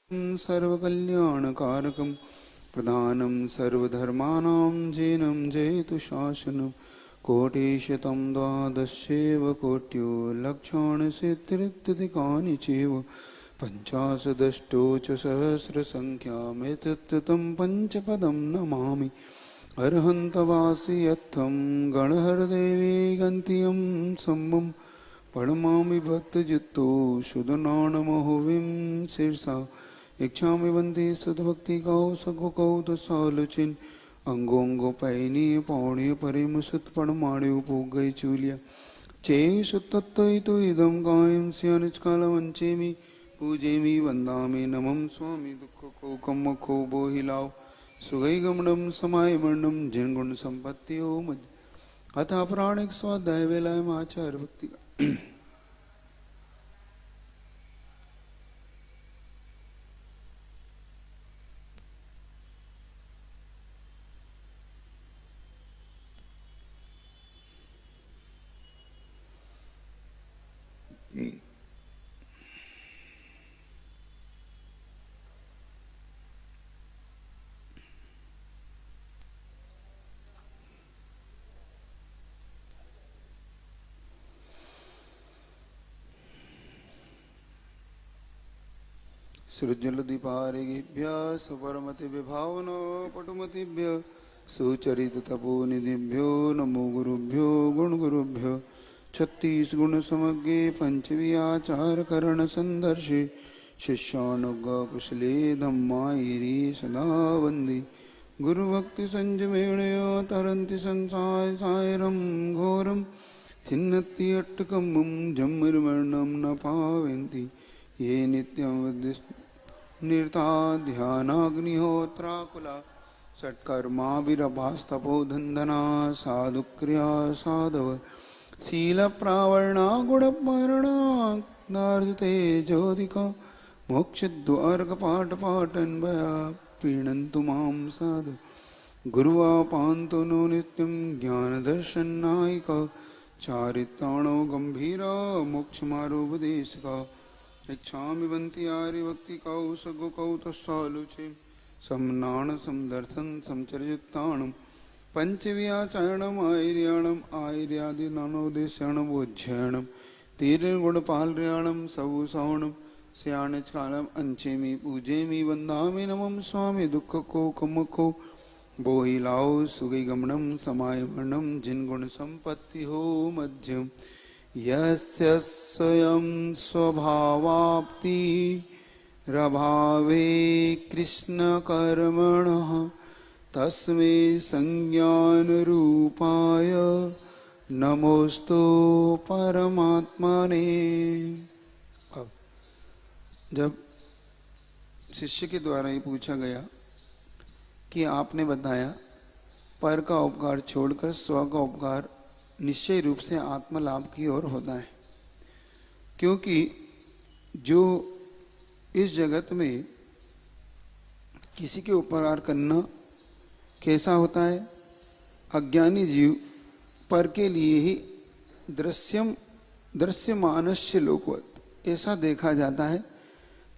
सर्वकल्याणकारकं प्रधानं सर्वधर्माणां जीनं जयतु शासनं कोटिशतं द्वादशेव कोट्यो लक्षाणि सिद्धिरिक्तधिकानि चैव पञ्चाशदष्टौ च सहस्रसङ्ख्यामेतत्तं पञ्चपदं नमामि अर्हन्तवासि यत्थं गणहरदेवी गन्त्यं सम्मं प्रणमामि भक्तजित्तो सुदनाणमहोविं शीर्षा इच्छामि वन्दे सद्भक्तिकौ सगुकौ दशालोचिन् अंगोंगो पैनी पौणी परिमुसुत पणमाणि उपगै चूलिया चेयि सुत्तत्तयितु इदं कायं स्यानिष्कालवञ्चेमि पूजेमि वन्दामि नमं स्वामी दुःखको कम्मखो बोहिलाओ सुगैगमनं समायमण्डं जिनगुण संपत्तियो मध्य अथ अपराणिक स्वाध्याय वेलायम आचार्य भक्ति का सृजलदीपारिभ्य सुपरमति विभावन पटुमतिभ्य सुचरित तपोनिधिभ्यो नमो गुरुभ्यो गुणगुरुभ्यो छत्तीस गुण समग्रे पंचव्याचार करण संदर्शे शिष्यानुग कुशले धम्मायिरी सदा वंदी गुरुभक्ति संजमेणया तरन्ति संसाय सायरं घोरं छिन्नति अट्टकम्बं जम्मिर्मरणं न पावन्ति ये नित्यं निरता ध्यानाग्निहोत्राकुला षट्कर्माभिरभास्तपोधन्धना साधुक्रिया साधव शीलप्रावरणा गुणपरणा नार्दते ज्योतिका मोक्षद्वारकपाठपाठन्वया प्रीणन्तु मां साधु गुरुवापान्तो नो नित्यं ज्ञानदर्शन्नायिका चारित्राणो गम्भीरा मोक्षमारोपदेशका इच्छामि वन्ति आर्यभक्तिकौ सगुकौ तस्सालुचे समनाण समदर्शन समचर्युक्ताणं पञ्चव्याचारणम् आयर्याणम् आयर्यादिनानोदेश्याणम् तीर्णगुणपालर्याणं सवुसवणं स्याणकालम् अंचेमि पूजेमि वन्दामि नमं स्वामी दुःखको कमको बोहिलाओ सुगैगमनं समायमनं जिनगुणसम्पत्ति हो मध्यम यस्य स्वयं स्वभावाप्ति रभावे कृष्णकर्मणः तस्मै संज्ञानरूपाय नमोस्तु परमात्मने। अब जब शिष्य के द्वारा ही पूछा गया कि आपने बताया पर का उपकार छोड़कर स्व का उपकार निश्चय रूप से आत्मलाभ की ओर होता है, क्योंकि जो इस जगत में किसी के उपकार करना कैसा होता है, अज्ञानी जीव पर के लिए ही दृश्यमानस्य लोकवत् ऐसा देखा जाता है।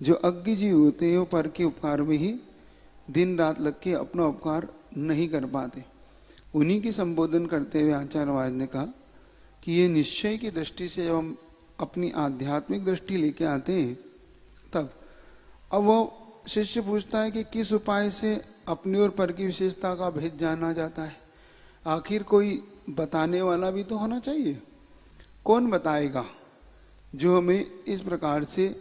जो अज्ञ जीव होते हैं वो पर के उपकार में ही दिन रात लग के अपना उपकार नहीं कर पाते। उन्हीं की संबोधन करते हुए आचार्यवाद ने कहा कि ये निश्चय की दृष्टि से जब हम अपनी आध्यात्मिक दृष्टि लेके आते हैं तब अब वो शिष्य पूछता है कि किस उपाय से अपनी और पर की विशेषता का भेद जाना जाता है। आखिर कोई बताने वाला भी तो होना चाहिए। कौन बताएगा जो हमें इस प्रकार से,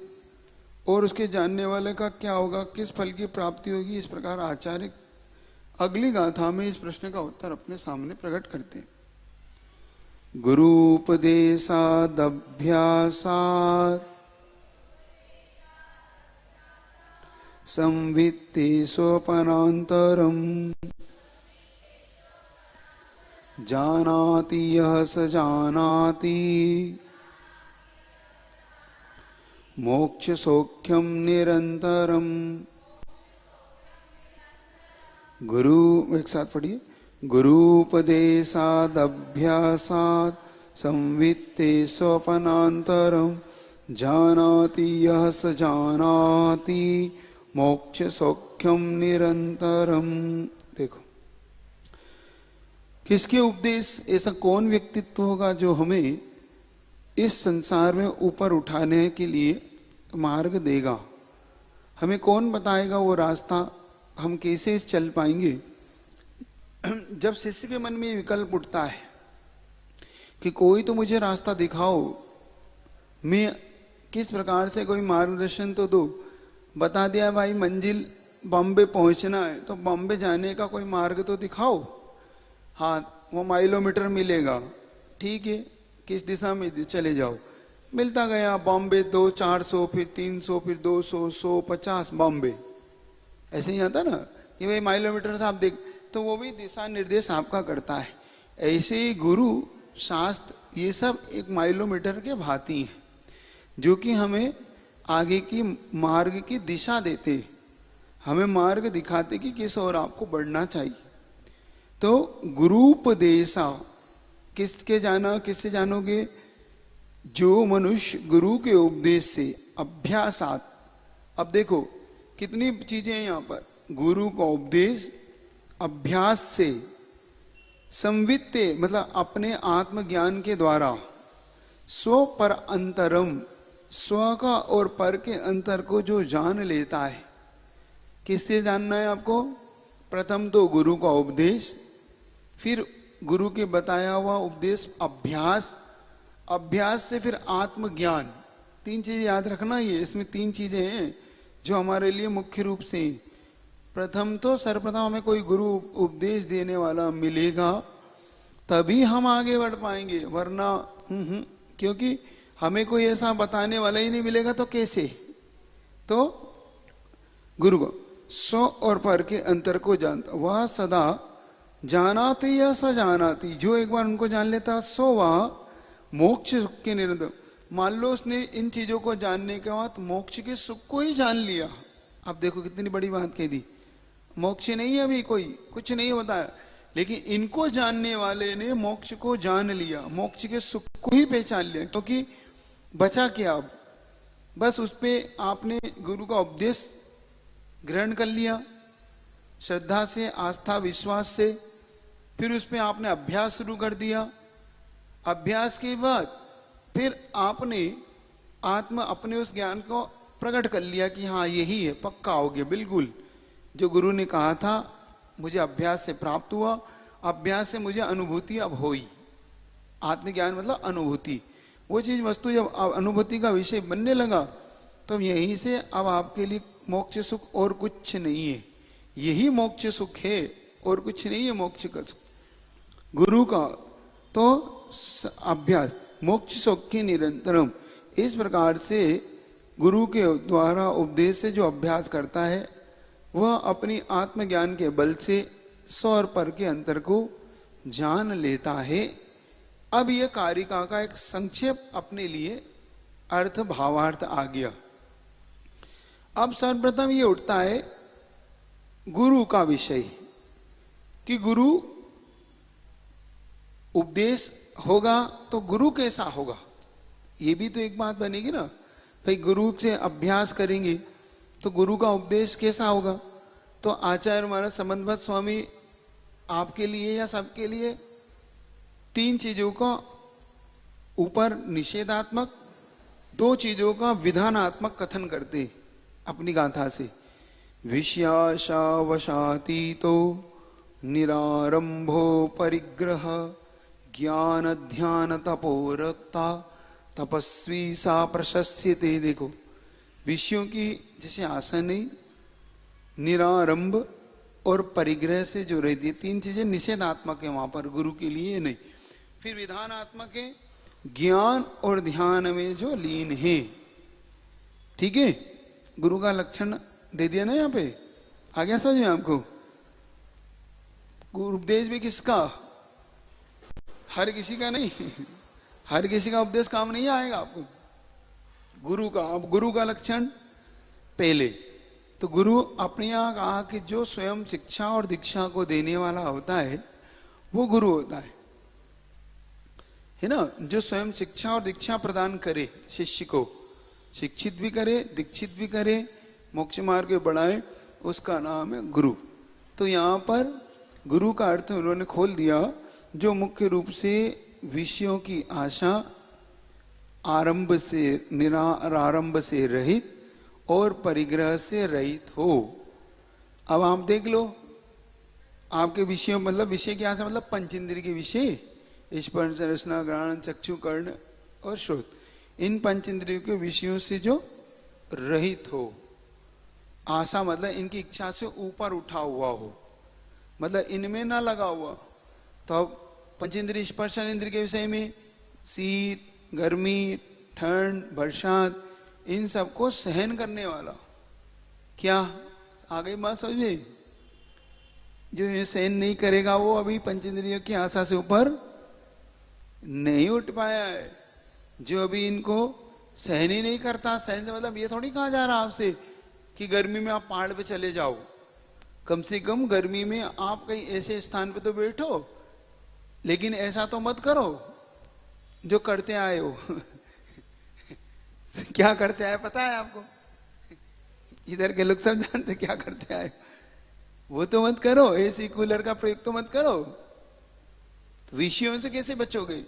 और उसके जानने वाले का क्या होगा, किस फल की प्राप्ति होगी। इस प्रकार आचार्य अगली गाथा में इस प्रश्न का उत्तर अपने सामने प्रकट करते हैं। गुरूपदेशादभ्यासात् संवित्ति सोपनान्तरम् जानाति यः स जानाति मोक्ष सौख्यम निरंतरम। गुरु, एक साथ पढ़िए। गुरूपदेशादभ्यासात् संवित्ते स्वपनान्तरं जानाति यः स जानाति मोक्ष सौख्यम निरंतरम। देखो किसके उपदेश, ऐसा कौन व्यक्तित्व होगा जो हमें इस संसार में ऊपर उठाने के लिए मार्ग देगा? हमें कौन बताएगा वो रास्ता, हम कैसे चल पाएंगे? जब शिष्य के मन में विकल्प उठता है कि कोई तो मुझे रास्ता दिखाओ, मैं किस प्रकार से कोई मार्गदर्शन तो दो। बता दिया भाई मंजिल बॉम्बे पहुंचना है, तो बॉम्बे जाने का कोई मार्ग तो दिखाओ। हाँ वो माइलोमीटर मिलेगा, ठीक है, किस दिशा में चले जाओ। मिलता गया बॉम्बे 200-400, फिर 300, फिर 200, 150 बॉम्बे, ऐसे ही आता ना कि भाई माइलोमीटर से आप देख, तो वो भी दिशा निर्देश आपका करता है। ऐसे ही गुरु शास्त्र ये सब एक माइलोमीटर के भांति है, जो कि हमें आगे की मार्ग की दिशा देते, हमें मार्ग दिखाते कि किस ओर आपको बढ़ना चाहिए। तो गुरुपदेशा किसके जाना, किससे जानोगे? जो मनुष्य गुरु के उपदेश से अभ्यासात। अब देखो कितनी चीजें हैं यहाँ पर, गुरु का उपदेश, अभ्यास से, संवित्ते मतलब अपने आत्मज्ञान के द्वारा, स्व पर अंतरम, स्व का और पर के अंतर को जो जान लेता है। किससे जानना है आपको? प्रथम तो गुरु का उपदेश, फिर गुरु के बताया हुआ उपदेश, अभ्यास, अभ्यास से फिर आत्मज्ञान। तीन चीजें याद रखना, ये इसमें तीन चीजें हैं जो हमारे लिए मुख्य रूप से। प्रथम तो सर्वप्रथम हमें कोई गुरु उपदेश देने वाला मिलेगा, तभी हम आगे बढ़ पाएंगे, वरना क्योंकि हमें कोई ऐसा बताने वाला ही नहीं मिलेगा तो कैसे? तो गुरु को स्व और पर के अंतर को जानता, वह सदा जानाति या सजानाति, जो एक बार उनको जान लेता सो वह मोक्ष सुख के निरंतर। मान लो उसने इन चीजों को जानने के बाद मोक्ष के सुख को ही जान लिया। अब देखो कितनी बड़ी बात कह दी, मोक्ष नहीं है अभी, कोई कुछ नहीं बताया, लेकिन इनको जानने वाले ने मोक्ष को जान लिया, मोक्ष के सुख को ही पहचान लिया। क्योंकि बचा क्या अब? बस उस पे आपने गुरु का उपदेश ग्रहण कर लिया श्रद्धा से, आस्था विश्वास से, फिर उस पे आपने अभ्यास शुरू कर दिया। अभ्यास के बाद फिर आपने अपने उस ज्ञान को प्रकट कर लिया कि हाँ यही है, पक्का हो गया बिल्कुल, जो गुरु ने कहा था मुझे अभ्यास से प्राप्त हुआ, अभ्यास से मुझे अनुभूति अब हुई। आत्मज्ञान मतलब अनुभूति, वो चीज वस्तु जब अनुभूति का विषय बनने लगा, तो यहीं से अब आपके लिए मोक्ष सुख और कुछ नहीं है, यही मोक्ष सुख है और कुछ नहीं है मोक्ष का सुख गुरु का। तो अभ्यास मोक्ष सुख की निरंतरम, इस प्रकार से गुरु के द्वारा उपदेश से जो अभ्यास करता है वह अपनी आत्मज्ञान के बल से स्व और पर के अंतर को जान लेता है। अब यह कारिका का एक संक्षेप अपने लिए अर्थ भावार्थ आ गया। अब सर्वप्रथम ये उठता है गुरु का विषय कि गुरु उपदेश होगा तो गुरु कैसा होगा, ये भी तो एक बात बनेगी ना भाई। गुरु से अभ्यास करेंगे तो गुरु का उपदेश कैसा होगा? तो आचार्य महाराज संबंधभट्ट स्वामी आपके लिए या सबके लिए तीन चीजों का ऊपर निषेधात्मक, दो चीजों का विधानात्मक कथन करते अपनी गाथा से। विषयाशावशातीतो निरारंभो परिग्रह ज्ञान ध्यान तपोरक्ता तपस्वी सा प्रशस्यते। देखो विषयों की जैसे आशा नहीं, निरारंभ और परिग्रह से जो रहती है, तीन चीजें निषेधात्मक है वहां पर, गुरु के लिए नहीं। फिर विधानात्मक है, ज्ञान और ध्यान में जो लीन है। ठीक है, गुरु का लक्षण दे दिया ना यहाँ पे, आ गया समझ में आपको? गुरु उपदेश भी किसका? हर किसी का नहीं, हर किसी का उपदेश काम नहीं आएगा आपको, गुरु का। अब गुरु का लक्षण पहले तो गुरु अपने यहां कहा कि जो स्वयं शिक्षा और दीक्षा को देने वाला होता है वो गुरु होता है ना। जो स्वयं शिक्षा और दीक्षा प्रदान करे, शिष्य को शिक्षित भी करे, दीक्षित भी करे, मोक्ष मार्ग में बढ़ाए, उसका नाम है गुरु। तो यहाँ पर गुरु का अर्थ उन्होंने खोल दिया, जो मुख्य रूप से विषयों की आशा आरंभ से निरारंभ से रहित और परिग्रह से रहित हो। अब आप देख लो, आपके विषयों मतलब विषय की आशा मतलब पंचेंद्रिय के विषय, स्पर्श रसना घ्राण चक्षु कर्ण और श्रोत, इन पंचेंद्रियों के विषयों से जो रहित हो। आशा मतलब इनकी इच्छा से ऊपर उठा हुआ हो, मतलब इनमें ना लगा हुआ। तो अब पंचेंद्रिय स्पर्शन इंद्रिय के विषय में शीत, गर्मी, ठंड, बरसात, इन सबको सहन करने वाला, क्या आ गई बात समझ में? जो ये सहन नहीं करेगा वो अभी पंचेंद्रियों की आशा से ऊपर नहीं उठ पाया है। जो अभी इनको सहन ही नहीं करता, सहन से मतलब ये थोड़ी कहा जा रहा आपसे कि गर्मी में आप पहाड़ पे चले जाओ, कम से कम गर्मी में आप कहीं ऐसे स्थान पे तो बैठो, लेकिन ऐसा तो मत करो जो करते आए हो। क्या करते आए पता है आपको? इधर के लोग सब जानते क्या करते आए, वो तो मत करो, एसी कूलर का प्रयोग तो मत करो। विषयों से कैसे बचोगे?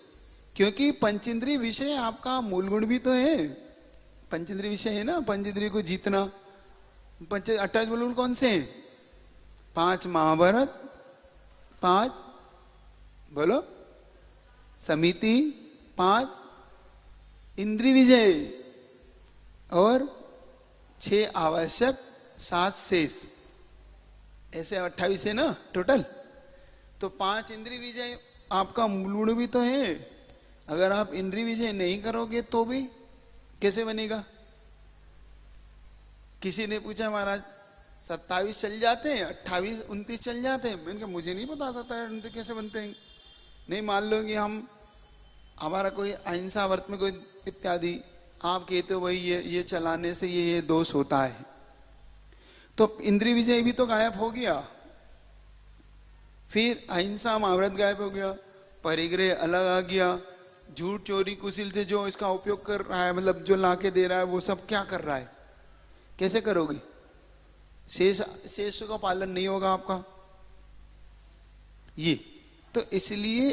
क्योंकि पंचेंद्रिय विषय आपका मूल गुण भी तो है, पंचेंद्रिय विषय है ना, पंचेंद्रिय को जीतना। 28 मूल गुण कौन से हैं? 5 महाभारत, 5 बोलो समिति, 5 इंद्रिय विजय और 6 आवश्यक, 7 शेष, ऐसे 28 है ना टोटल। तो 5 इंद्रिय विजय आपका मूल गुण भी तो है। अगर आप इंद्रिय विजय नहीं करोगे तो भी कैसे बनेगा? किसी ने पूछा महाराज 27 चल जाते हैं, 28 29 चल जाते हैं। मैंने कहा मुझे नहीं पता था 29 कैसे बनते हैं। नहीं, मान लो कि हम हमारा कोई अहिंसा व्रत में कोई इत्यादि आप कहते हो भाई ये चलाने से ये दोष होता है, तो इंद्रिय विजय भी तो गायब हो गया। फिर अहिंसा महाव्रत गायब हो गया, परिग्रह अलग आ गया, झूठ चोरी कुशिल से जो इसका उपयोग कर रहा है, मतलब जो लाके दे रहा है, वो सब क्या कर रहा है, कैसे करोगे? शेष का पालन नहीं होगा आपका। ये तो इसलिए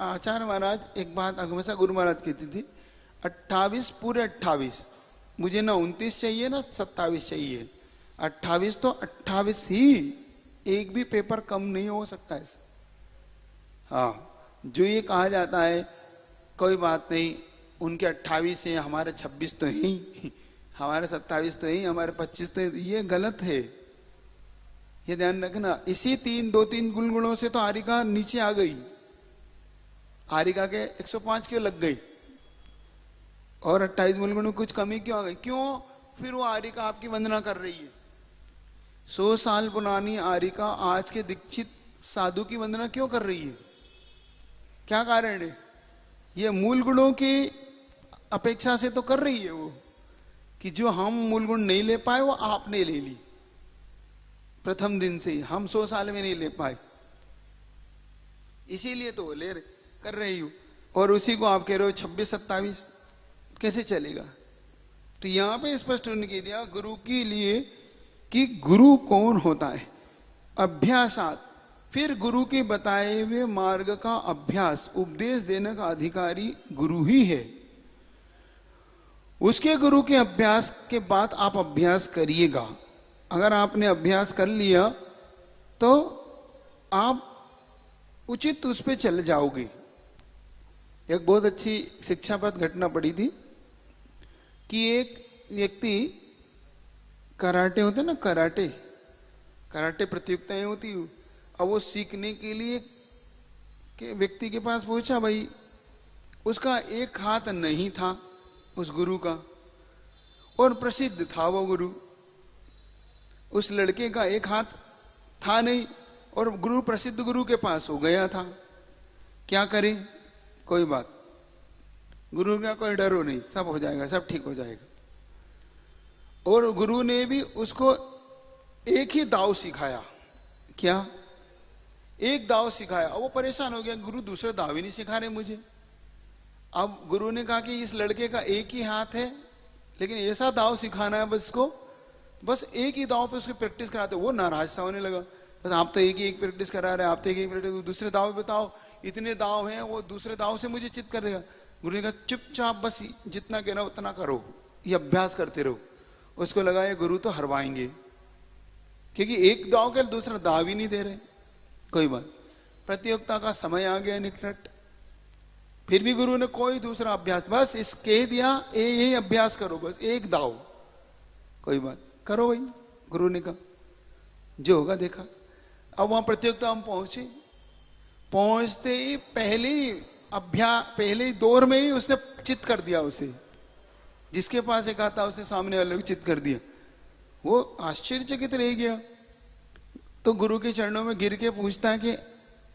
आचार्य महाराज एक बात हमेशा गुरु महाराज कहती थी, 28 पूरे 28, मुझे ना 29 चाहिए ना 27 चाहिए, 28 तो 28 ही, एक भी पेपर कम नहीं हो सकता है। हाँ, जो ये कहा जाता है कोई बात नहीं, उनके 28 है हमारे 26 तो ही, हमारे 27 तो ही, हमारे 25 तो ही, ये गलत है, ये ध्यान रखना। इसी 2-3 गुणों से तो आरिका नीचे आ गई, आरिका के 105 क्यों लग गई और 28 मूल गुणों कुछ कमी क्यों आ गई? क्यों? फिर वो आरिका आपकी वंदना कर रही है। 100 साल पुरानी आरिका आज के दीक्षित साधु की वंदना क्यों कर रही है? क्या कारण है? ये मूल गुणों की अपेक्षा से तो कर रही है वो, कि जो हम मूल गुण नहीं ले पाए वो आपने ले ली प्रथम दिन से ही, हम 100 साल में नहीं ले पाए, इसीलिए तो ले कर रही हूं। और उसी को आप कह रहे हो 26-27 कैसे चलेगा? तो यहां पे स्पष्ट उन्होंने कह दिया गुरु के लिए कि गुरु कौन होता है। अभ्यासात, फिर गुरु के बताए हुए मार्ग का अभ्यास, उपदेश देने का अधिकारी गुरु ही है। उसके गुरु के अभ्यास के बाद आप अभ्यास करिएगा। अगर आपने अभ्यास कर लिया तो आप उचित उस पे चले जाओगे। एक बहुत अच्छी शिक्षाप्रद घटना पड़ी थी कि एक व्यक्ति, कराटे होते ना, कराटे प्रतियोगिताएं होती, अब वो सीखने के लिए के व्यक्ति के पास पहुंचा। भाई उसका एक हाथ नहीं था उस गुरु का, और प्रसिद्ध था वो गुरु। उस लड़के का एक हाथ था नहीं और गुरु प्रसिद्ध गुरु के पास हो गया था। क्या करे? कोई बात, गुरु का कोई डरो नहीं, सब हो जाएगा, सब ठीक हो जाएगा। और गुरु ने भी उसको एक ही दाव सिखाया। क्या? एक दाव सिखाया। अब वो परेशान हो गया, गुरु दूसरे दाव ही नहीं सिखा रहे मुझे। अब गुरु ने कहा कि इस लड़के का एक ही हाथ है, लेकिन ऐसा दाव सिखाना है बस इसको, बस एक ही दाव पे उसकी प्रैक्टिस कराते, वो नाराज सा होने लगा। बस आप तो एक ही एक प्रैक्टिस करा रहे हैं, आप तो एक ही प्रैक्टिस, दूसरे दाव बताओ, इतने दाव हैं, वो दूसरे दाव से मुझे चित कर देगा। गुरु ने कहा चुपचाप बस जितना कहना उतना करो, ये अभ्यास करते रहो। उसको लगा ये गुरु तो हरवाएंगे, क्योंकि एक दाव के दूसरा दाव ही नहीं दे रहे। कोई बात, प्रतियोगिता का समय आ गया निकट, फिर भी गुरु ने कोई दूसरा अभ्यास, बस इस कह दिया ये अभ्यास करो, बस एक दाव, कोई बात करो भाई। गुरु ने कहा जो होगा देखा। अब वहां प्रतियोगिता हम पहुंचे, पहुंचते ही पहले दौर में ही उसने चित कर दिया उसे, जिसके पास एक आता उसने सामने वाले को चित कर दिया। वो आश्चर्यचकित रह गया, तो गुरु के चरणों में गिर के पूछता है कि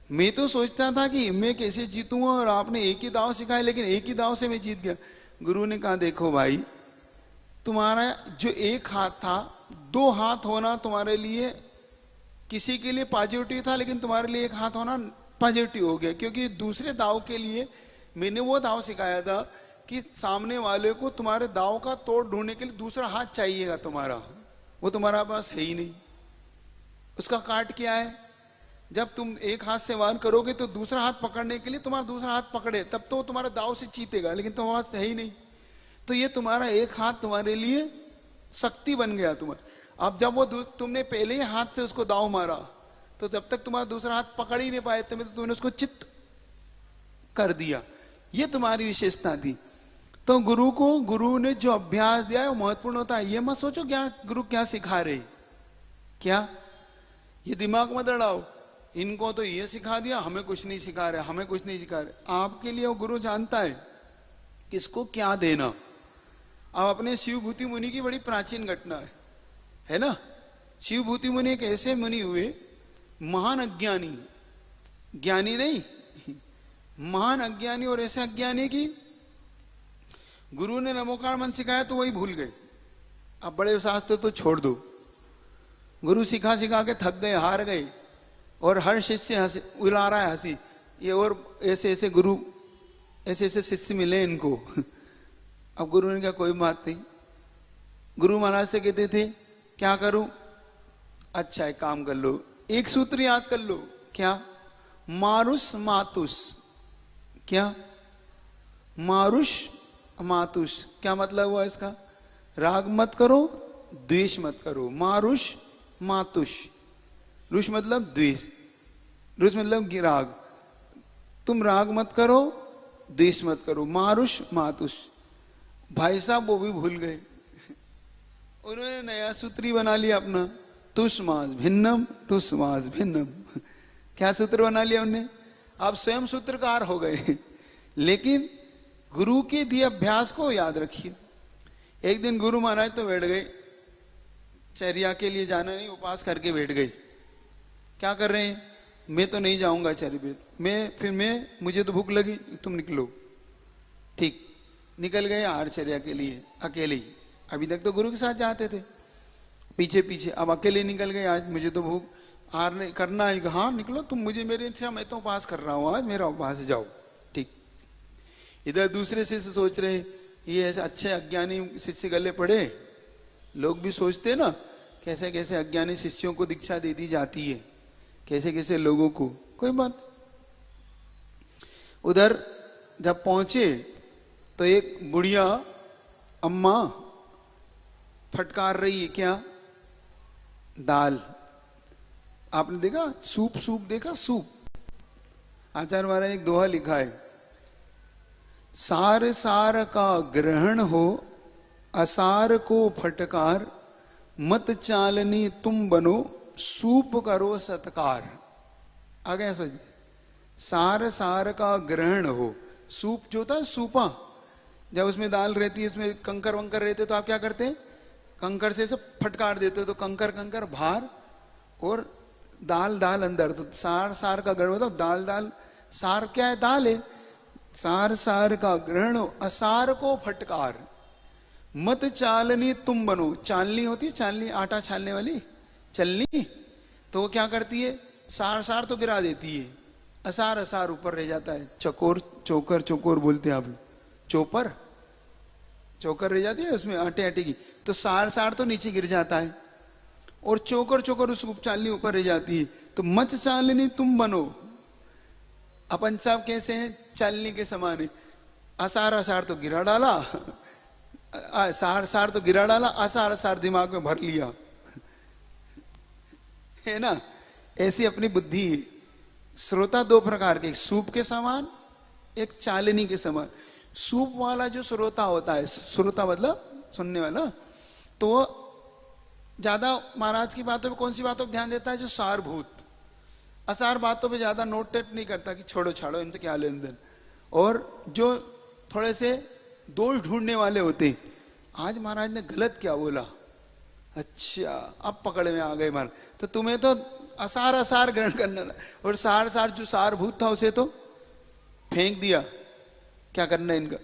मैं तो सोचता था कि मैं कैसे जीतूंगा, और आपने एक ही दाव सिखाया, लेकिन एक ही दाव से मैं जीत गया। गुरु ने कहा देखो भाई, तुम्हारा जो एक हाथ था, दो हाथ होना तुम्हारे लिए, किसी के लिए पॉजिटिव था, लेकिन तुम्हारे लिए एक हाथ होना पॉजिटिव हो गया, क्योंकि दूसरे दाव के लिए मैंने वो दाव सिखाया था कि सामने वाले को तुम्हारे दाव का तोड़ ढूंढने के लिए दूसरा हाथ चाहिएगा तुम्हारा, वो तुम्हारा पास है ही नहीं। उसका काट क्या है, जब तुम एक हाथ से वार करोगे तो दूसरा हाथ पकड़ने के लिए तुम्हारा दूसरा हाथ पकड़े, तब तो तुम्हारा दाव से जीतेगा, लेकिन तुम्हारे पास है ही नहीं। तो ये तुम्हारा एक हाथ तुम्हारे लिए शक्ति बन गया तुम्हारा। अब जब वो तुमने पहले ही हाथ से उसको दाव मारा, तो जब तक तुम्हारा दूसरा हाथ पकड़ ही नहीं पाए, तो तुमने उसको चित्त कर दिया। ये तुम्हारी विशेषता थी। तो गुरु ने जो अभ्यास दिया है वो महत्वपूर्ण होता है। ये मत सोचो क्या गुरु क्या सिखा रहे, क्या ये दिमाग मत लड़ाओ, इनको तो ये सिखा दिया, हमें कुछ नहीं सिखा रहे, हमें कुछ नहीं सिखा रहे। आपके लिए वो गुरु जानता है किसको क्या देना। अब अपने शिवभूति मुनि की बड़ी प्राचीन घटना है ना। शिवभूति मुनि एक ऐसे मुनि हुए, महान अज्ञानी, ज्ञानी नहीं, महान अज्ञानी, और ऐसे अज्ञानी की गुरु ने नमोकार मन सिखाया तो वही भूल गए। अब बड़े शास्त्र तो छोड़ दो, गुरु सिखा सिखा के थक गए, हार गए, और हर शिष्य हंसी उड़ा रहा है हंसी, ये और ऐसे ऐसे गुरु, ऐसे ऐसे शिष्य मिले इनको। अब गुरु ने कहा कोई बात नहीं। गुरु महाराज से कहते थे क्या करूं, अच्छा एक काम कर लो, एक सूत्र याद कर लो, क्या, मारुष मातुष। क्या, मारुष मातुष, क्या मतलब हुआ इसका, राग मत करो, द्वेष मत करो। मारुष मातुष, रुष मतलब द्वेष, रुष मतलब राग, तुम राग मत करो, द्वेष मत करो, मारुष मातुष। भाई साहब वो भी भूल गए, उन्होंने नया सूत्र ही बना लिया अपना, तुष्मास भिन्नम तुष्मास भिन्नम। क्या सूत्र बना लिया उन्होंने, आप स्वयं सूत्रकार हो गए। लेकिन गुरु के दिए अभ्यास को याद रखिए। एक दिन गुरु महाराज तो बैठ गए, चर्या के लिए जाना नहीं, उपास करके बैठ गए। क्या कर रहे हैं, मैं तो नहीं जाऊंगा चर्या मैं मुझे तो भूख लगी, तुम निकलो। ठीक, निकल गए आहारचर्या के लिए अकेले ही। अभी तक तो गुरु के साथ जाते थे पीछे पीछे, अब अकेले निकल गए, आज मुझे तो भूख आहार नहीं करना है। हाँ निकलो तुम, मुझे मेरी इच्छा, मैं तो उपास कर रहा हूँ आज, मेरा उपास जाओ। ठीक, इधर दूसरे शिष्य सोच रहे ये ऐसे अच्छे अज्ञानी शिष्य गले पड़े। लोग भी सोचते ना कैसे कैसे अज्ञानी शिष्यों को दीक्षा दे दी जाती है, कैसे कैसे लोगों को, कोई बात। उधर जब पहुंचे तो एक बुढ़िया अम्मा फटकार रही है, क्या, दाल। आपने देखा सूप, सूप देखा, सूप। आचार्य महाराज एक दोहा लिखा है, सार सार का ग्रहण हो, असार को फटकार, मत चालनी तुम बनो, सूप करो सत्कार। आ गया सर, सार सार का ग्रहण हो। सूप जो होता है सूपा, जब उसमें दाल रहती है, उसमें कंकर वंकर रहते, तो आप क्या करते हैं, कंकर से सब फटकार देते, तो कंकर कंकर बाहर और दाल दाल अंदर। तो सार सार का ग्रहण होता, दाल दाल, सार क्या है, दाल है। सार सार का ग्रहण हो, असार को फटकार, मत चालनी तुम बनो। चालनी होती है, चालनी आटा छालने वाली चलनी, तो वो क्या करती है, सार सार तो गिरा देती है, असार असार ऊपर रह जाता है। चकोर, चोकर, चोकोर बोलते हैं आप, चोपर, चोकर रह जाती है उसमें आटे आटे की, तो सार सार तो नीचे गिर जाता है और चोकर चोकर उस चालनी ऊपर रह जाती है। तो मत चालनी तुम बनो। अपन सब कैसे हैं? चालनी के समान है। असार असार तो गिरा डाला, सार सार तो गिरा डाला, असार असार दिमाग में भर लिया, है ना? ऐसी अपनी बुद्धि है। श्रोता दो प्रकार के, एक सूप के समान, एक चालनी के समान। सूप वाला जो श्रोता होता है, श्रोता मतलब सुनने वाला, तो ज्यादा महाराज की बातों पे, कौन सी बातों पे ध्यान देता है? जो सारभूत। असार बातों पे ज्यादा नोटेट नहीं करता कि छोड़ो छाड़ो इनसे क्या लेन देन। और जो थोड़े से दोष ढूंढने वाले होते, आज महाराज ने गलत क्या बोला, अच्छा अब पकड़ में आ गए महाराज, तो तुम्हें तो असार असार ग्रहण करना, और सार सार जो सारभूत था उसे तो फेंक दिया। क्या करना है इनका?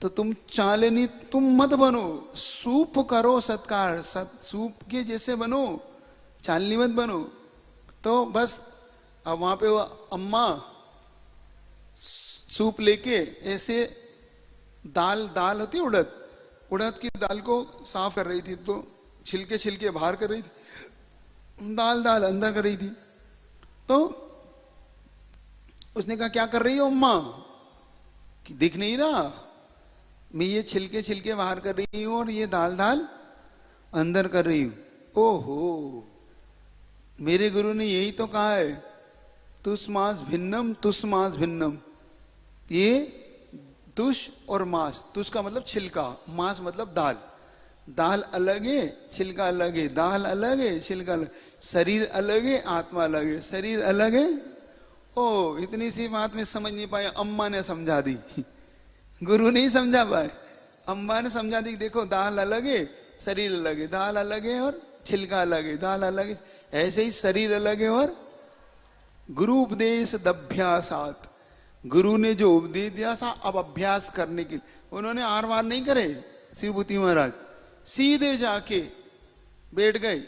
तो तुम चालनी तुम मत बनो, सूप करो सत्कार, सूप के जैसे बनो, चालनी मत बनो। तो बस अब वहां पे वो अम्मा सूप लेके ऐसे दाल होती है उड़द, उड़द की दाल को साफ कर रही थी, तो छिलके छिलके बाहर कर रही थी, दाल अंदर कर रही थी। तो उसने कहा क्या कर रही हो अम्मा, कि दिख नहीं रहा, मैं ये छिलके छिलके बाहर कर रही हूं और ये दाल अंदर कर रही हूं। ओहो, मेरे गुरु ने यही तो कहा है, तुष्मास भिन्नम तुष्मास भिन्नम। ये तुष और मांस, तुष का मतलब छिलका, मांस मतलब दाल। दाल अलग है, छिलका अलग है, दाल अलग है, छिलका अलग, शरीर अलग है, आत्मा अलग है, शरीर अलग है। ओ, इतनी सी बात में समझ नहीं पाए, अम्मा ने समझा दी, गुरु नहीं समझा पाए, अम्मा ने समझा दी। देखो दाल अलग है, शरीर अलग है, दाल अलग है और छिलका अलग है, दाल अलग है, ऐसे ही शरीर अलग है और गुरु उपदेश दभ्यासात, गुरु ने जो उपदेश दिया था अब अभ्यास करने के लिए, उन्होंने आर वार नहीं करे। शिवभूति महाराज सीधे जाके बैठ गए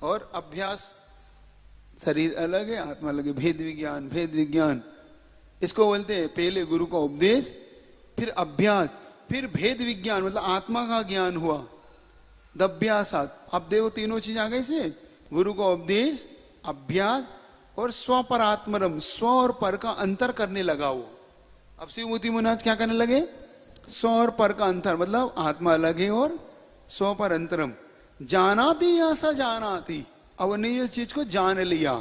और अभ्यास, शरीर अलग है आत्मा अलग है, भेद विज्ञान, भेद विज्ञान इसको बोलते हैं। पहले गुरु का उपदेश, फिर अभ्यास, फिर भेद विज्ञान मतलब आत्मा का ज्ञान हुआ, दभ्यासात। अब देखो तीनों चीज आ गई इसमें, गुरु का उपदेश, अभ्यास और स्वपरात्मरम, स्व और पर का अंतर करने लगा वो। अब शिवमूर्ति महाराज क्या करने लगे? स्व और पर का अंतर मतलब आत्मा अलग है और स्व पर अंतरम। जानाती या स जानाती, अब ने ये चीज को जान लिया,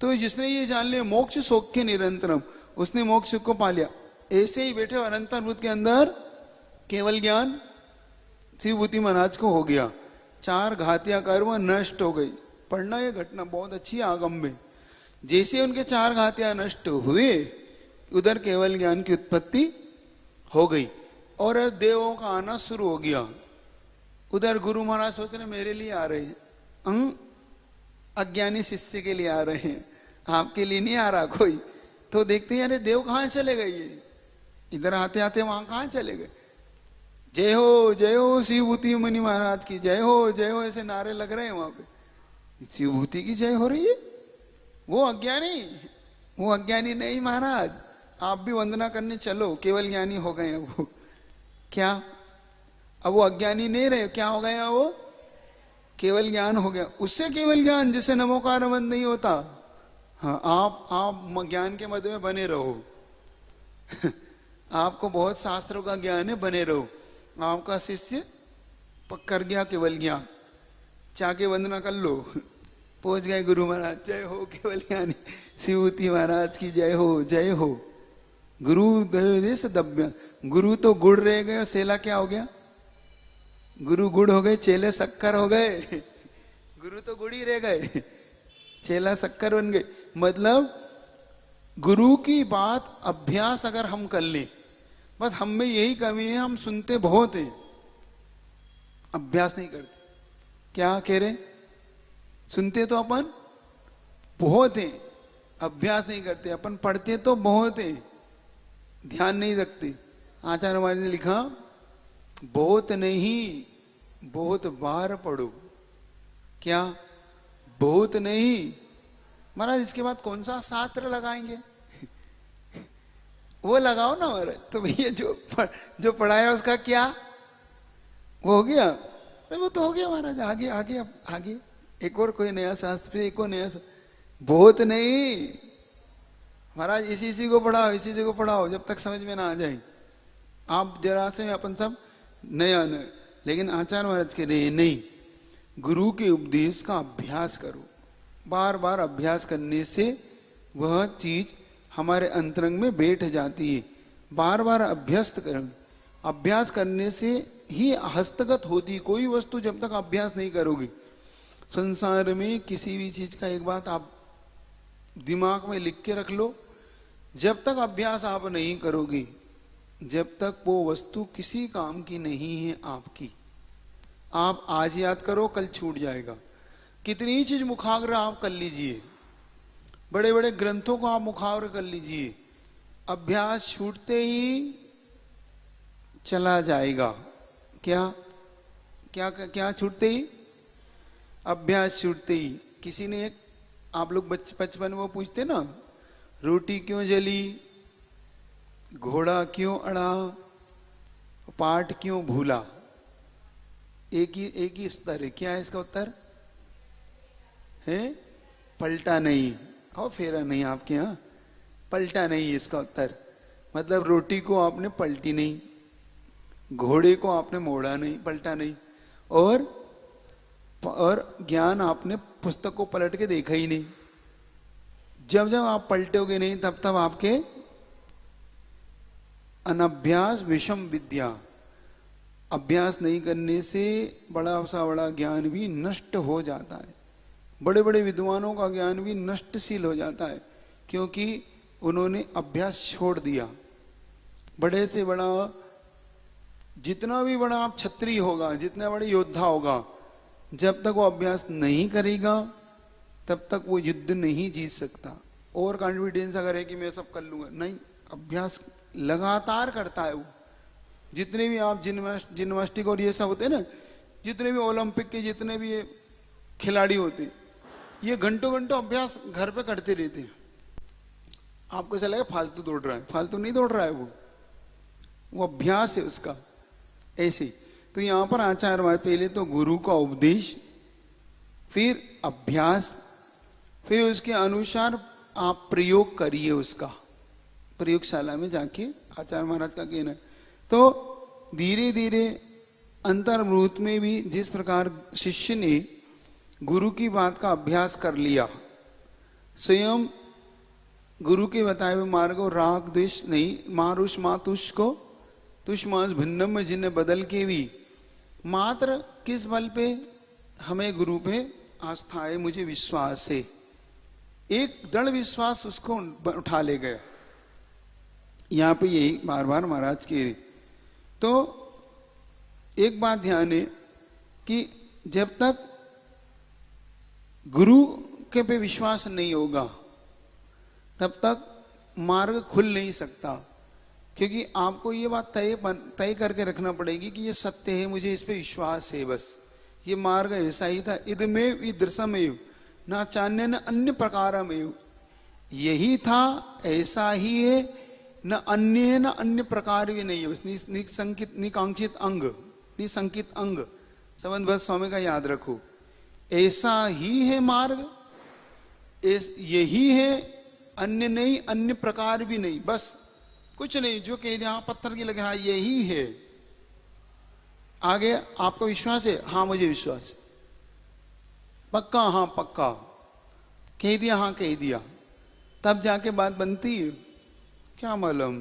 तो जिसने ये जान लिया मोक्ष सौख्य निरंतरम, उसने मोक्ष को पा लिया। ऐसे ही बैठे अनंतर बुद्ध के अंदर केवल ज्ञान शिवभूति महाराज को हो गया, चार घातियां कर्म नष्ट हो गई। पढ़ना ये घटना बहुत अच्छी आगम में, जैसे उनके चार घातियां नष्ट हुए उधर केवल ज्ञान की उत्पत्ति हो गई और देवों का आना शुरू हो गया। उधर गुरु महाराज सोच रहे मेरे लिए आ रहे हैं, अज्ञानी शिष्य के लिए आ रहे हैं, आपके लिए नहीं आ रहा कोई। तो देखते हैं अरे देव कहां चले गए, ये इधर आते आते वहां कहां चले गए। जय हो शिवभूति मुनि महाराज की जय हो, ऐसे नारे लग रहे हैं वहां पे। शिवभूति की जय हो रही है, वो अज्ञानी नहीं महाराज, आप भी वंदना करने चलो, केवल ज्ञानी हो गए वो। क्या अब वो अज्ञानी नहीं रहे, क्या हो गया वो? केवल ज्ञान हो गया। उससे केवल ज्ञान जिससे नमोकार बंद नहीं होता। हाँ, आप ज्ञान के मध्य में बने रहो आपको बहुत शास्त्रों का ज्ञान है, बने रहो। आपका शिष्य पकड़ गया केवल ज्ञान, चाके वंदना कर लो, पहुंच गए गुरु महाराज जय हो, केवल ज्ञानी शिवभूति महाराज की जय हो। गुरु देश दब्य, गुरु तो गुड़ रह गए और सेला क्या हो गया? गुरु गुड़ हो गए, चेले शक्कर हो गए। गुरु तो गुड़ ही रह गए, चेला शक्कर बन गए। मतलब गुरु की बात अभ्यास अगर हम कर ले, बस हम में यही कमी है, हम सुनते बहुत है, अभ्यास नहीं करते। क्या कह रहे? सुनते तो अपन बहुत है, अभ्यास नहीं करते। अपन पढ़ते तो बहुत है, ध्यान नहीं रखते। आचार्य महाराज ने लिखा बहुत नहीं, बहुत बार पढ़ो। क्या? बहुत नहीं महाराज, इसके बाद कौन सा शास्त्र लगाएंगे? वो लगाओ ना महाराज। तो भैया जो पढ़ाया उसका क्या वो हो गया? अरे वो तो हो गया महाराज, आगे आगे अब आगे एक और कोई नया शास्त्र, एक और नया बहुत नहीं महाराज, इसी को पढ़ाओ, इसी को पढ़ाओ जब तक समझ में ना आ जाए। आप जरा से अपन सब नया नया, लेकिन आचार्य महाराज के लिए नहीं, गुरु के उपदेश का अभ्यास करो। बार बार अभ्यास करने से वह चीज हमारे अंतरंग में बैठ जाती है। बार बार अभ्यस्त करो, अभ्यास करने से ही हस्तगत होती। कोई वस्तु जब तक अभ्यास नहीं करोगे, संसार में किसी भी चीज का एक बात आप दिमाग में लिख के रख लो, जब तक अभ्यास आप नहीं करोगे, जब तक वो वस्तु किसी काम की नहीं है आपकी। आप आज याद करो, कल छूट जाएगा। कितनी चीज मुखाग्र आप कर लीजिए, बड़े बड़े ग्रंथों को आप मुखाग्र कर लीजिए, अभ्यास छूटते ही चला जाएगा। क्या क्या क्या छूटते ही? अभ्यास छूटते ही। किसी ने एक, आप लोग बचपन में वो पूछते ना, रोटी क्यों जली, घोड़ा क्यों अड़ा, पाठ क्यों भूला? एक ही स्तर है। क्या है इसका उत्तर? है पलटा नहीं, और फेरा नहीं आपके यहाँ, पलटा नहीं इसका उत्तर। मतलब रोटी को आपने पलटी नहीं, घोड़े को आपने मोड़ा नहीं, पलटा नहीं, और ज्ञान आपने पुस्तक को पलट के देखा ही नहीं। जब जब आप पलटोगे नहीं, तब तब आपके अनभ्यास विषम विद्या, अभ्यास नहीं करने से बड़ा सा बड़ा ज्ञान भी नष्ट हो जाता है। बड़े बड़े विद्वानों का ज्ञान भी नष्टशील हो जाता है, क्योंकि उन्होंने अभ्यास छोड़ दिया। बड़े से बड़ा, जितना भी बड़ा आप क्षत्रिय होगा, जितना बड़ा योद्धा होगा, जब तक वो अभ्यास नहीं करेगा तब तक वो युद्ध नहीं जीत सकता। और कॉन्फिडेंस अगर है कि मैं सब कर लूंगा, नहीं, अभ्यास लगातार करता है वो। जितने भी आप जिम्नास्टिक और ये सब होते हैं ना, जितने भी ओलंपिक के जितने भी खिलाड़ी होते, ये घंटों घंटों अभ्यास घर पे करते रहते हैं। आपको ऐसा लगेगा फालतू दौड़ रहा है, फालतू नहीं दौड़ रहा है, वो अभ्यास है उसका। ऐसे तो यहां पर आचार्य पहले तो गुरु का उपदेश, फिर अभ्यास, फिर उसके अनुसार आप प्रयोग करिए। उसका प्रयोगशाला में जाके आचार्य महाराज का कहना है। तो धीरे धीरे अंतर्मूत में भी जिस प्रकार शिष्य ने गुरु की बात का अभ्यास कर लिया, स्वयं गुरु के बताए हुए मार्ग और राग द्वेष नहीं, मारुष मातुष को तुष्मांस भिन्नम जिन्हें बदल के भी मात्र किस बल पे? हमें गुरु पे आस्था है, मुझे विश्वास है, एक दृढ़ विश्वास उसको उठा ले गया। यहां पे यही बार बार महाराज कह रहे। तो एक बात ध्यान है कि जब तक गुरु के पे विश्वास नहीं होगा, तब तक मार्ग खुल नहीं सकता। क्योंकि आपको ये बात तय करके रखना पड़ेगी कि ये सत्य है, मुझे इस पे विश्वास है, बस ये मार्ग ऐसा ही था। इदमेव ईदृशमेव ना चान्य न अन्य प्रकारमेव, यही था, ऐसा ही है, न अन्य न अन्य प्रकार भी नहीं है। बस निसंकित निकांक्षित अंग, निसंकित अंग संबंध बस स्वामी का याद रखो। ऐसा ही है मार्ग, यही है, अन्य नहीं, अन्य प्रकार भी नहीं, बस कुछ नहीं। जो कह दिया पत्थर की लगे, हाँ यही है। आगे आपको विश्वास है? हाँ मुझे विश्वास है। पक्का? हाँ पक्का। कह दिया? हाँ कह दिया। तब जाके बात बनती है। क्या मालूम,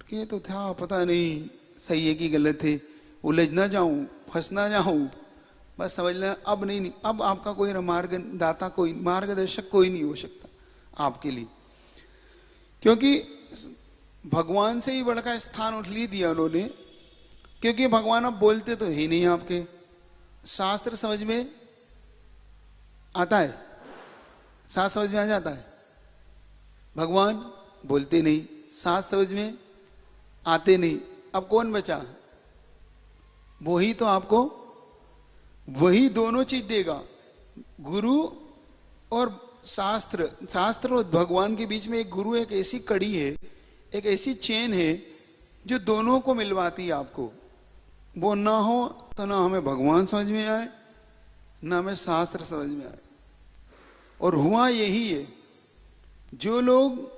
कह तो था, पता नहीं सही है कि गलत है, उलझ ना जाऊं, फंस ना जाऊं, बस समझ लें। अब नहीं, अब आपका कोई मार्गदाता, कोई मार्गदर्शक कोई नहीं हो सकता आपके लिए, क्योंकि भगवान से ही बड़ा स्थान उसलिए दिया उन्होंने, क्योंकि भगवान अब बोलते तो ही नहीं आपके। शास्त्र समझ में आता है, शास्त्र समझ में आ जाता है, भगवान बोलते नहीं, शास्त्र समझ में आते नहीं। अब कौन बचा? वही तो आपको, वही दोनों चीज देगा, गुरु और शास्त्र। शास्त्र और भगवान के बीच में एक गुरु, एक ऐसी कड़ी है, एक ऐसी चेन है जो दोनों को मिलवाती है आपको। वो ना हो तो ना हमें भगवान समझ में आए, ना हमें शास्त्र समझ में आए। और हुआ यही है, जो लोग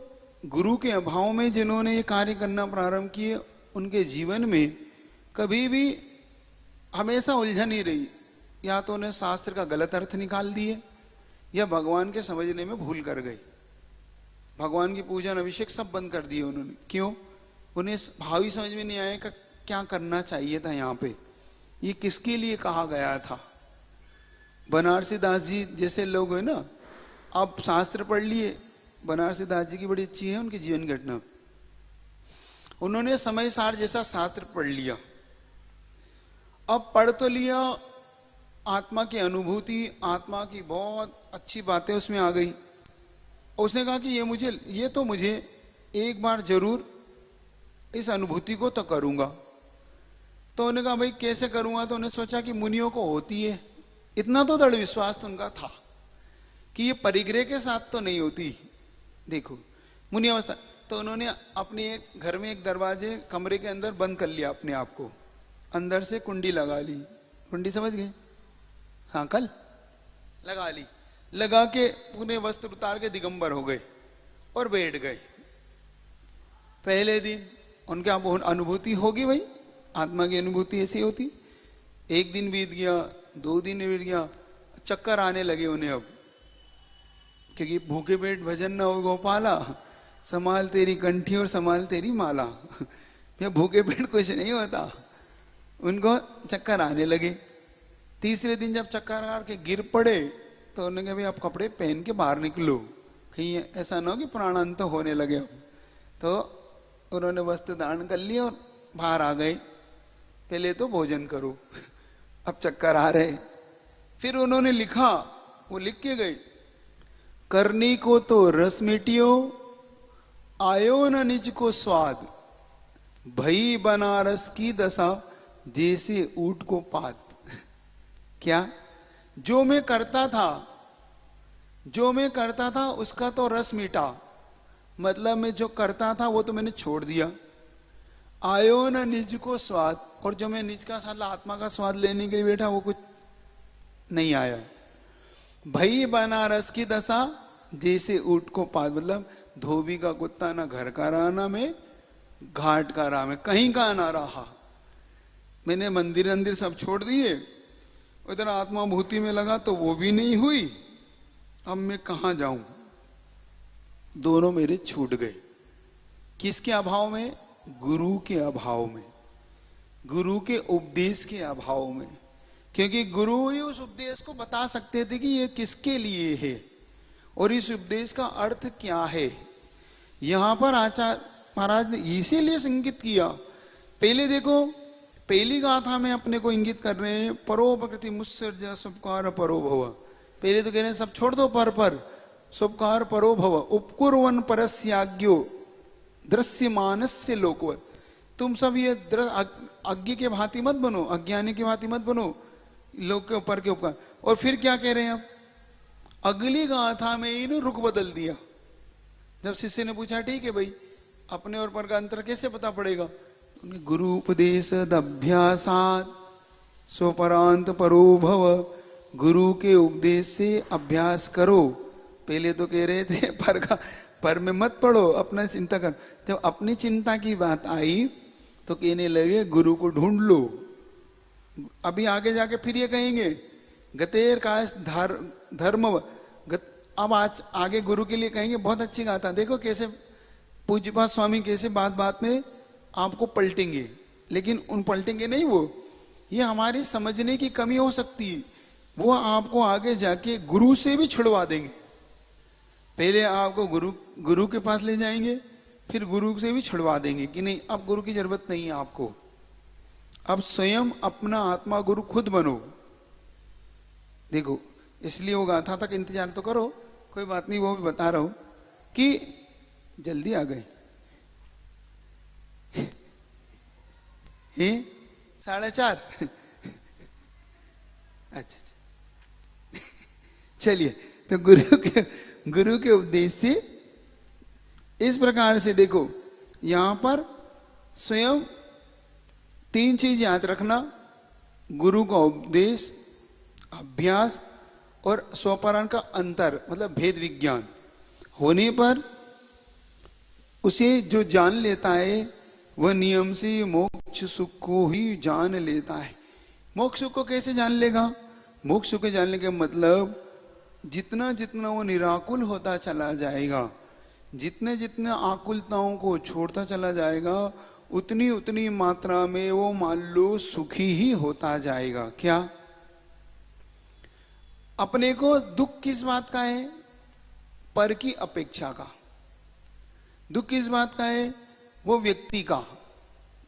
गुरु के अभाव में जिन्होंने ये कार्य करना प्रारंभ किए, उनके जीवन में कभी भी हमेशा उलझन ही रही। या तो उन्हें शास्त्र का गलत अर्थ निकाल दिए, या भगवान के समझने में भूल कर गई। भगवान की पूजन अभिषेक सब बंद कर दिए उन्होंने। क्यों? उन्हें भाव ही समझ में नहीं आया कि क्या करना चाहिए था यहाँ पे, ये किसके लिए कहा गया था। बनारसी दास जी जैसे लोग है ना, अब शास्त्र पढ़ लिए। बनारसी दास जी की बड़ी अच्छी है उनकी जीवन घटना। उन्होंने समय सार जैसा शास्त्र पढ़ लिया। अब पढ़ तो लिया, आत्मा की अनुभूति, आत्मा की बहुत अच्छी बातें उसमें आ गई। उसने कहा कि ये तो मुझे एक बार जरूर इस अनुभूति को तो करूंगा। तो उन्होंने कहा भाई कैसे करूंगा? तो उन्होंने सोचा कि मुनियों को होती है। इतना तो दृढ़ विश्वास तो उनका था कि ये परिग्रह के साथ तो नहीं होती। देखो मुनि अवस्था। तो उन्होंने अपने एक घर में एक दरवाजे कमरे के अंदर बंद कर लिया अपने आप को, अंदर से कुंडी लगा ली। कुंडी समझ गए? सांकल लगा ली। लगा के पूरे वस्त्र उतार के दिगंबर हो गए और बैठ गए। पहले दिन उनके आप अनुभूति होगी भाई, आत्मा की अनुभूति ऐसी होती। एक दिन बीत गया, 2 दिन बीत गया, चक्कर आने लगे उन्हें अब, क्योंकि भूखे पेट भजन न हो गोपाला, संभाल तेरी कंठी और संभाल तेरी माला। या भूखे पेट कुछ नहीं होता। उनको चक्कर आने लगे। तीसरे दिन जब चक्कर आ के गिर पड़े तो उन्होंने कहा भाई आप कपड़े पहन के बाहर निकलो, कहीं ऐसा ना हो कि प्राणांत होने लगे। अब तो उन्होंने वस्त्र धारण कर लिया और बाहर आ गए। पहले तो भोजन करो, अब चक्कर आ रहे। फिर उन्होंने लिखा, वो लिख के गए, करनी को तो रस मिटियो, आयो न निज को स्वाद, भई बनारस की दशा, जैसे ऊंट को पात। क्या? जो मैं करता था उसका तो रस मीठा, मतलब मैं जो करता था वो तो मैंने छोड़ दिया। आयो न निज को स्वाद, और जो मैं निज का स्वाद, आत्मा का स्वाद लेने के लिए बैठा वो कुछ नहीं आया। भई बनारस की दशा, जैसे ऊंट को पात, मतलब धोबी का कुत्ता ना घर का रहा ना मैं घाट का रहा, मैं कहीं का ना रहा। मैंने मंदिर सब छोड़ दिए, उधर आत्माभूति में लगा तो वो भी नहीं हुई। अब मैं कहां जाऊं? दोनों मेरे छूट गए। किसके अभाव में? गुरु के अभाव में, गुरु के उपदेश के अभाव में। क्योंकि गुरु ही उस उपदेश को बता सकते थे कि ये किसके लिए है और इस उपदेश का अर्थ क्या है। यहां पर आचार्य महाराज ने इसीलिए संगित किया। पहले देखो, पहली गाथा में अपने को इंगित कर रहे हैं, परोपकृति मुत्सर्ज सुपकार परो भव। पहले तो कह रहे हैं सब छोड़ दो, पर सुपकार परो भव, उपकुर्वन परस्याज्ञो दृश्यमानस्य लोकवत। तुम सब ये अज्ञ के भांति मत बनो, अज्ञानी के भांति मत बनो, लोक के ऊपर के उपकार। और फिर क्या कह रहे हैं अब? अगली गाथा में इन्हें रुख बदल दिया। जब शिष्य ने पूछा ठीक है भाई अपने और पर का अंतर कैसे पता पड़ेगा? गुरु उपदेश अभ्यासात स्वपरांत परो भव, गुरु के उपदेश से अभ्यास करो। पहले तो कह रहे थे पर में मत पढ़ो, अपना चिंता कर। जब अपनी चिंता की बात आई तो कहने लगे गुरु को ढूंढ लो। अभी आगे जाके फिर ये कहेंगे गतेर काश धर्म अब आज आगे गुरु के लिए कहेंगे बहुत अच्छी गाथा। देखो कैसे पूज्यपाद स्वामी कैसे बात बात में आपको पलटेंगे, लेकिन उन पलटेंगे नहीं वो, ये हमारी समझने की कमी हो सकती है। वो आपको आगे जाके गुरु से भी छुड़वा देंगे। पहले आपको गुरु के पास ले जाएंगे, फिर गुरु से भी छुड़वा देंगे कि नहीं अब गुरु की जरूरत नहीं है आपको, अब स्वयं अपना आत्मा गुरु खुद बनो। देखो इसलिए वो गाथा तक इंतजार तो करो, कोई बात नहीं, वो भी बता रहा हूं कि जल्दी आ गए 4:30। अच्छा चलिए, तो गुरु के उपदेश से इस प्रकार से देखो यहां पर स्वयं तीन चीज याद रखना, गुरु का उपदेश, अभ्यास और स्वपरायण का अंतर, मतलब भेद विज्ञान होने पर उसे जो जान लेता है वह नियम से मोक्ष सुख को ही जान लेता है। मोक्ष सुख को कैसे जान लेगा? मोक्ष सुख को जानने का मतलब जितना जितना वो निराकुल होता चला जाएगा, जितने जितने आकुलताओं को छोड़ता चला जाएगा, उतनी उतनी मात्रा में वो मान लो सुखी ही होता जाएगा। क्या? अपने को दुख किस बात का है? पर की अपेक्षा का। दुख किस बात का है? वो व्यक्ति का,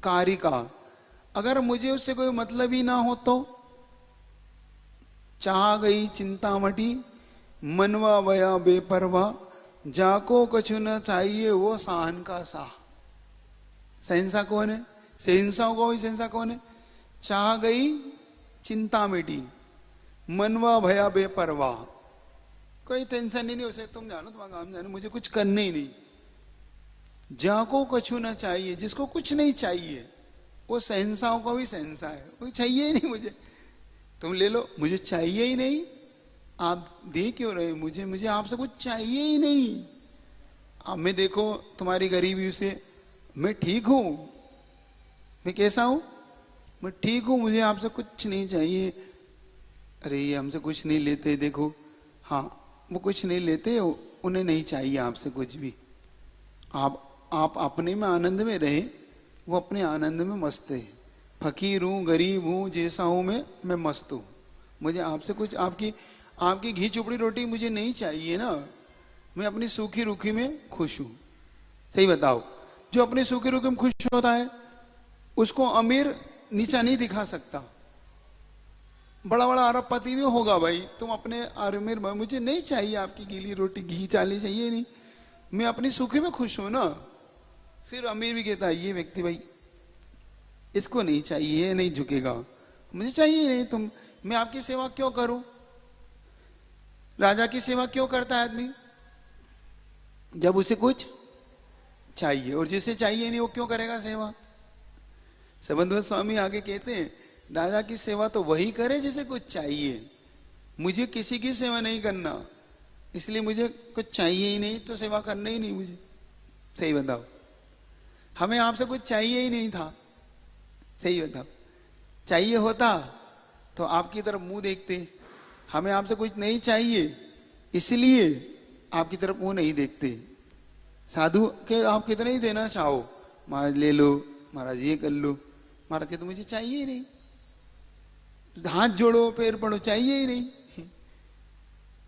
कार्य का। अगर मुझे उससे कोई मतलब ही ना हो तो चाह गई चिंता मटी, मनवा वया बेपरवा, जाको कछु न चाहिए वो सहन का साह। सहनसा कौन है? सहनसाओं का वही सहनसा कौन है? चाह गई चिंता मिटी, मनवा भया बेपरवा, कोई टेंशन ही नहीं उसे, तुम जानो तुम्हारा काम जानो, मुझे कुछ करने ही नहीं। जाको कछु ना चाहिए, जिसको कुछ नहीं चाहिए वो सहनसाओं का भी सहनसा है, कोई चाहिए ही नहीं मुझे, तुम ले लो, मुझे चाहिए ही नहीं, आप दे क्यों रहे मुझे, मुझे आपसे कुछ चाहिए ही नहीं। अब मैं देखो तुम्हारी गरीबी से मैं ठीक हूं, मैं कैसा हूं? मैं ठीक हूं, मुझे आपसे कुछ नहीं चाहिए। अरे ये हमसे कुछ नहीं लेते, देखो, हाँ वो कुछ नहीं लेते, उन्हें नहीं चाहिए आपसे कुछ भी। आप अपने में आनंद में रहे, वो अपने आनंद में मस्त है। फकीर हूं, गरीब हूं, जैसा हूं मैं मस्त हूं। मुझे आपसे कुछ, आपकी घी चुपड़ी रोटी मुझे नहीं चाहिए ना, मैं अपनी सूखी रूखी में खुश हूं। सही बताओ, जो अपनी सूखी रूखी में खुश होता है उसको अमीर नीचा नहीं दिखा सकता। बड़ा बड़ा अरबपति भी होगा भाई, तुम अपने अमीर, मुझे नहीं चाहिए आपकी गीली रोटी, घी चाली चाहिए नहीं, मैं अपनी सूखी में खुश हूं ना। फिर अमीर भी कहता है ये व्यक्ति भाई इसको नहीं चाहिए, नहीं झुकेगा, मुझे चाहिए नहीं, तुम, मैं आपकी सेवा क्यों करूं? राजा की सेवा क्यों करता है आदमी? जब उसे कुछ चाहिए, और जिसे चाहिए नहीं वो क्यों करेगा सेवा? संबंध स्वामी आगे कहते हैं राजा की सेवा तो वही करे जिसे कुछ चाहिए, मुझे किसी की सेवा नहीं करना, इसलिए मुझे कुछ चाहिए ही नहीं तो सेवा करना ही नहीं मुझे। सही बताओ, हमें आपसे कुछ चाहिए ही नहीं था, सही बताओ, चाहिए होता तो आपकी तरफ मुंह देखते, हमें आपसे कुछ नहीं चाहिए इसलिए आपकी तरफ मुंह नहीं देखते। साधु के आप कितना ही देना चाहो, महाराज ले लो, महाराज ये कर लो, महाराज तो मुझे चाहिए ही नहीं, हाथ जोड़ो पैर पड़ो, चाहिए ही नहीं।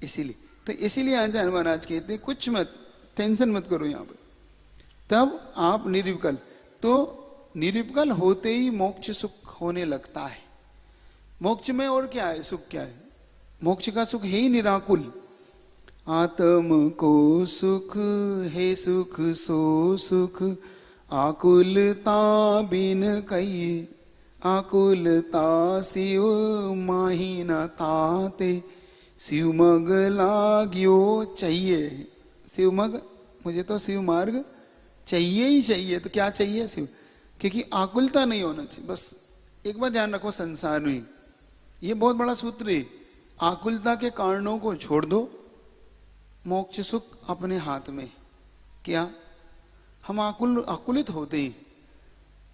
इसीलिए आचार्य महाराज कहते कुछ मत टेंशन मत करो यहां पर, तब आप निर्विकल। तो निर्विकल होते ही मोक्ष सुख होने लगता है। मोक्ष में और क्या है, सुख क्या है? मोक्ष का सुख है ही निराकुल। आत्म को सुख है सुख सो सुख, आकुलता बिन कहिए, आकुलता शिव माही न ताते, शिव मग लाग्यो चाहिए। शिव मग, मुझे तो शिव मार्ग चाहिए ही चाहिए। तो क्या चाहिए शिव? क्योंकि आकुलता नहीं होना चाहिए। बस एक बार ध्यान रखो, संसार में ये बहुत बड़ा सूत्र है, आकुलता के कारणों को छोड़ दो, मोक्ष सुख अपने हाथ में। क्या हम आकुलित होते हैं,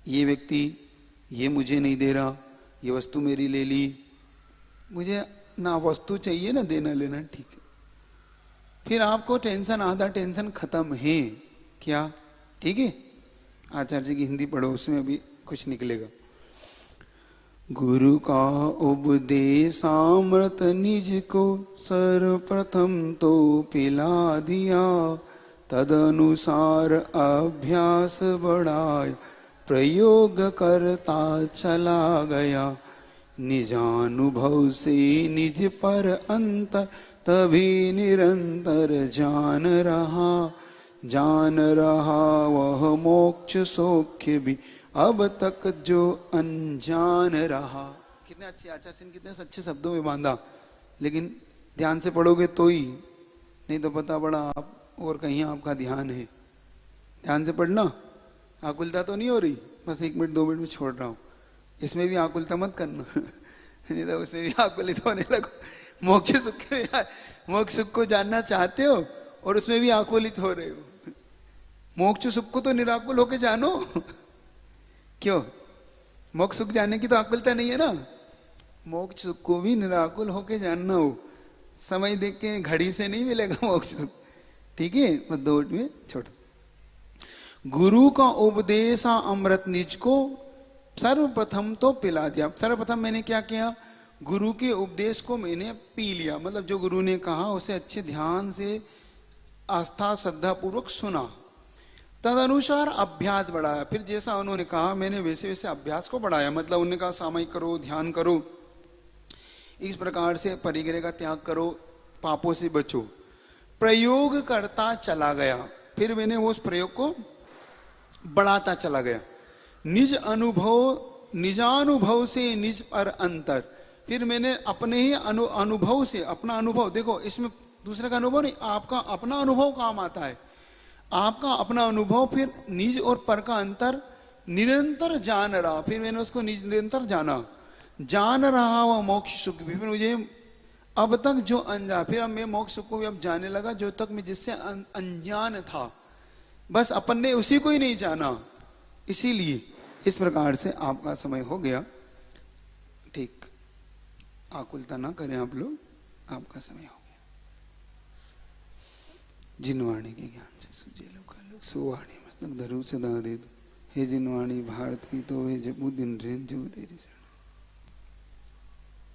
ये व्यक्ति ये मुझे नहीं दे रहा, ये वस्तु मेरी ले ली, मुझे ना वस्तु चाहिए ना देना लेना, ठीक है, फिर आपको टेंशन, आधा टेंशन खत्म है। क्या? ठीक है, आचार्य जी की हिंदी पढ़ो, उसमें भी कुछ निकलेगा। गुरु का उपदेशामृत निज को सर्वप्रथम तो पिला दिया, तदनुसार अभ्यास बढ़ाया, प्रयोग करता चला गया, निजानुभव से निज पर अंतर, तभी निरंतर जान रहा वह मोक्ष सौख्य भी अब तक जो अनजान रहा। कितने अच्छे आचार्य ने कितने अच्छे शब्दों में बांधा, लेकिन ध्यान से पढ़ोगे तो ही, नहीं तो पता पड़ा आप और कहीं आपका ध्यान है। ध्यान से पढ़ना, आकुलता तो नहीं हो रही, बस 1 मिनट 2 मिनट में छोड़ रहा हूं। इसमें भी आकुलता मत करना नहीं तो उसमें भी आकुलित होने लगो। मोक्ष सुख को जानना चाहते हो और उसमें भी आकुलित हो रहे हो। मोक्ष सुख को तो निराकुल होके जानो क्यों? मोक्ष सुख जानने की तो आकुलता नहीं है ना। मोक्ष सुख को भी निराकुल होके जानना हो। समय देख के घड़ी से नहीं मिलेगा मोक्ष सुख, ठीक है? बस 2 मिनट में छोड़। गुरु का उपदेश अमृत निज को सर्वप्रथम तो पिला दिया। सर्वप्रथम मैंने क्या किया? गुरु के उपदेश को मैंने पी लिया। मतलब जो गुरु ने कहा उसे अच्छे ध्यान से आस्था श्रद्धा पूर्वक सुना, तद अनुसार अभ्यास बढ़ाया। फिर जैसा उन्होंने कहा मैंने वैसे वैसे अभ्यास को बढ़ाया। मतलब उन्होंने कहा सामयिक करो, ध्यान करो, इस प्रकार से परिग्रह का त्याग करो, पापों से बचो। प्रयोग करता चला गया। फिर मैंने उस प्रयोग को बढ़ाता चला गया। निज अनुभव, निजानुभव से निज पर अंतर। फिर मैंने अपने ही अनुभव से, अपना अनुभव, देखो इसमें दूसरे का अनुभव नहीं, आपका अपना अनुभव काम आता है। आपका अपना अनुभव, फिर निज और पर का अंतर निरंतर जान रहा। फिर मैंने उसको निरंतर जान रहा वह मोक्ष सुख भी। फिर मुझे अब तक जो अनजान, फिर अब मैं मोक्ष सुख को भी अब जानने लगा जो तक मैं जिससे अनजान था, बस अपन ने उसी को ही नहीं जाना। इसीलिए इस प्रकार से आपका समय हो गया। ठीक, आकुलता ना करें आप लोग, आपका समय हो गया। जिनवाणी के ज्ञान से सुझे लोग सुवाणी मस्तक धरू सदा दे दो। हे जिनवाणी भारती तो हे जबू दिन रेन जो तेरी शरण।